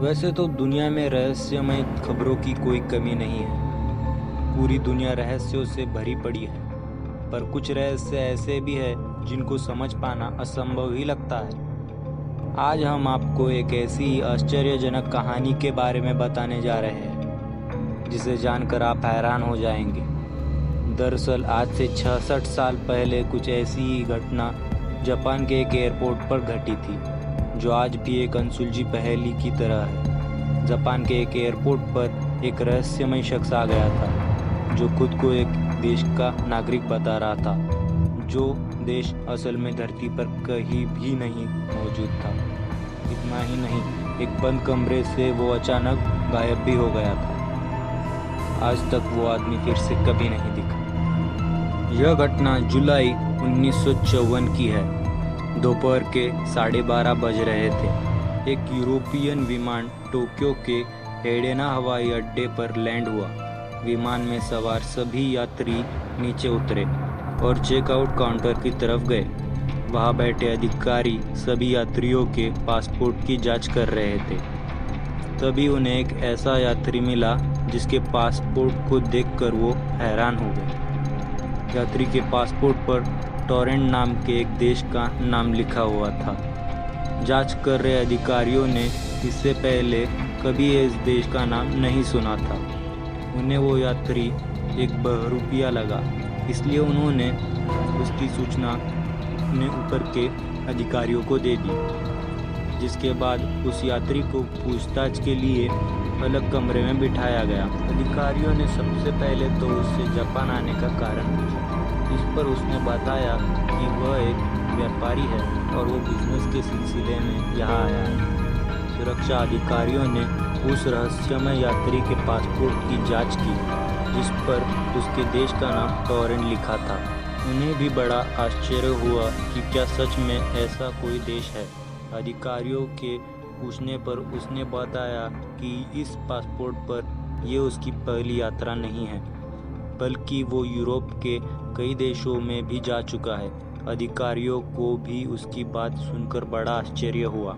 वैसे तो दुनिया में रहस्यमय खबरों की कोई कमी नहीं है। पूरी दुनिया रहस्यों से भरी पड़ी है, पर कुछ रहस्य ऐसे भी है जिनको समझ पाना असंभव ही लगता है। आज हम आपको एक ऐसी आश्चर्यजनक कहानी के बारे में बताने जा रहे हैं जिसे जानकर आप हैरान हो जाएंगे। दरअसल आज से 66 साल पहले कुछ ऐसी ही घटना जापान के एक एयरपोर्ट पर घटी थी, जो आज भी एक अनसुलझी पहेली की तरह है। जापान के एक एयरपोर्ट पर एक रहस्यमय शख्स आ गया था, जो खुद को एक देश का नागरिक बता रहा था, जो देश असल में धरती पर कहीं भी नहीं मौजूद था। इतना ही नहीं, एक बंद कमरे से वो अचानक गायब भी हो गया था। आज तक वो आदमी फिर से कभी नहीं दिखा। यह घटना जुलाई 1954 की है। दोपहर के 12:30 बज रहे थे। एक यूरोपियन विमान टोक्यो के हेडेना हवाई अड्डे पर लैंड हुआ। विमान में सवार सभी यात्री नीचे उतरे और चेकआउट काउंटर की तरफ गए। वहां बैठे अधिकारी सभी यात्रियों के पासपोर्ट की जांच कर रहे थे। तभी उन्हें एक ऐसा यात्री मिला जिसके पासपोर्ट को देखकर वो हैरान हो गए। यात्री के पासपोर्ट पर टोरेंट नाम के एक देश का नाम लिखा हुआ था। जांच कर रहे अधिकारियों ने इससे पहले कभी इस देश का नाम नहीं सुना था। उन्हें वो यात्री एक बहरूपिया लगा, इसलिए उन्होंने उसकी सूचना अपने ऊपर के अधिकारियों को दे दी, जिसके बाद उस यात्री को पूछताछ के लिए अलग कमरे में बिठाया गया। अधिकारियों ने सबसे पहले तो उससे जापान आने का कारण पूछा। इस पर उसने बताया कि वह एक व्यापारी है और वो बिजनेस के सिलसिले में यहाँ आया है। सुरक्षा अधिकारियों ने उस रहस्यमय यात्री के पासपोर्ट की जांच की, जिस पर उसके देश का नाम टोरेंट लिखा था। उन्हें भी बड़ा आश्चर्य हुआ कि क्या सच में ऐसा कोई देश है। अधिकारियों के पूछने पर उसने बताया कि इस पासपोर्ट पर ये उसकी पहली यात्रा नहीं है, बल्कि वो यूरोप के कई देशों में भी जा चुका है। अधिकारियों को भी उसकी बात सुनकर बड़ा आश्चर्य हुआ,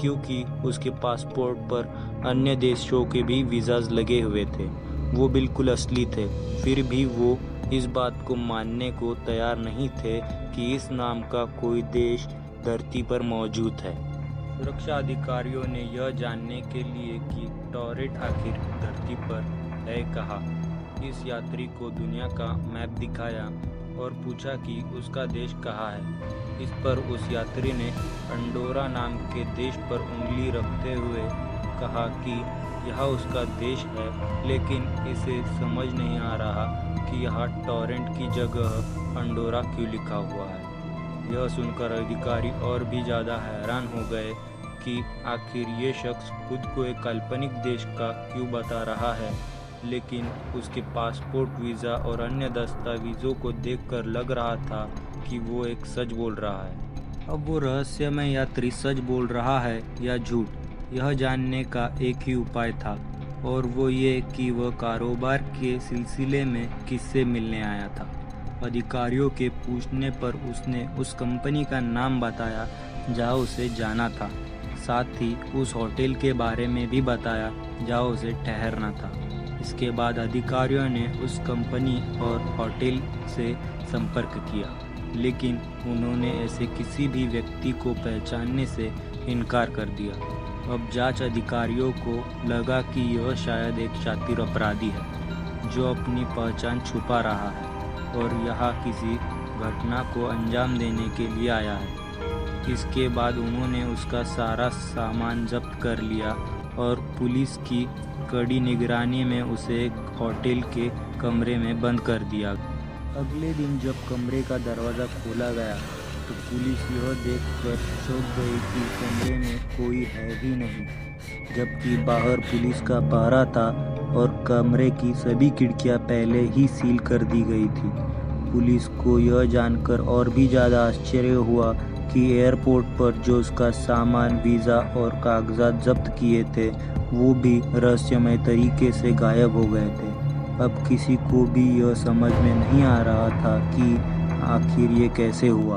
क्योंकि उसके पासपोर्ट पर अन्य देशों के भी वीज़ाज लगे हुए थे। वो बिल्कुल असली थे। फिर भी वो इस बात को मानने को तैयार नहीं थे कि इस नाम का कोई देश धरती पर मौजूद है। सुरक्षा अधिकारियों ने यह जानने के लिए कि टोरेंट आखिर धरती पर है कहा, इस यात्री को दुनिया का मैप दिखाया और पूछा कि उसका देश कहाँ है। इस पर उस यात्री ने अंडोरा नाम के देश पर उंगली रखते हुए कहा कि यह उसका देश है, लेकिन इसे समझ नहीं आ रहा कि यहाँ टोरेंट की जगह अंडोरा क्यों लिखा हुआ है। यह सुनकर अधिकारी और भी ज़्यादा हैरान हो गए कि आखिर ये शख्स खुद को एक काल्पनिक देश का क्यों बता रहा है, लेकिन उसके पासपोर्ट, वीज़ा और अन्य दस्तावेज़ों को देखकर लग रहा था कि वो एक सच बोल रहा है। अब वो रहस्यमय यात्री सच बोल रहा है या झूठ, यह जानने का एक ही उपाय था, और वो ये कि वह कारोबार के सिलसिले में किससे मिलने आया था। अधिकारियों के पूछने पर उसने उस कंपनी का नाम बताया जहाँ उसे जाना था। साथ ही उस होटल के बारे में भी बताया जहाँ उसे ठहरना था। इसके बाद अधिकारियों ने उस कंपनी और होटल से संपर्क किया, लेकिन उन्होंने ऐसे किसी भी व्यक्ति को पहचानने से इनकार कर दिया। अब जांच अधिकारियों को लगा कि यह शायद एक शातिर अपराधी है, जो अपनी पहचान छुपा रहा है और यहाँ किसी घटना को अंजाम देने के लिए आया है। इसके बाद उन्होंने उसका सारा सामान जब्त कर लिया और पुलिस की कड़ी निगरानी में उसे एक होटल के कमरे में बंद कर दिया। अगले दिन जब कमरे का दरवाज़ा खोला गया तो पुलिस यह देखकर चौंक गई कि कमरे में कोई है ही नहीं, जबकि बाहर पुलिस का पहरा था और कमरे की सभी खिड़कियां पहले ही सील कर दी गई थी। पुलिस को यह जानकर और भी ज़्यादा आश्चर्य हुआ कि एयरपोर्ट पर जो उसका सामान, वीज़ा और कागजात जब्त किए थे, वो भी रहस्यमय तरीके से गायब हो गए थे। अब किसी को भी यह समझ में नहीं आ रहा था कि आखिर ये कैसे हुआ।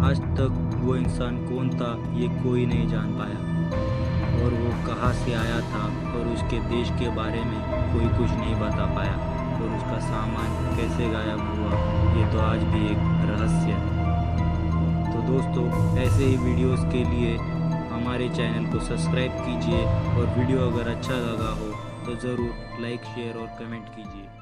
आज तक वो इंसान कौन था ये कोई नहीं जान पाया। और वो कहाँ से आया था और उसके देश के बारे में कोई कुछ नहीं बता पाया, और उसका सामान कैसे गायब हुआ ये तो आज भी एक रहस्य है। तो दोस्तों, ऐसे ही वीडियोस के लिए हमारे चैनल को सब्सक्राइब कीजिए, और वीडियो अगर अच्छा लगा हो तो ज़रूर लाइक, शेयर और कमेंट कीजिए।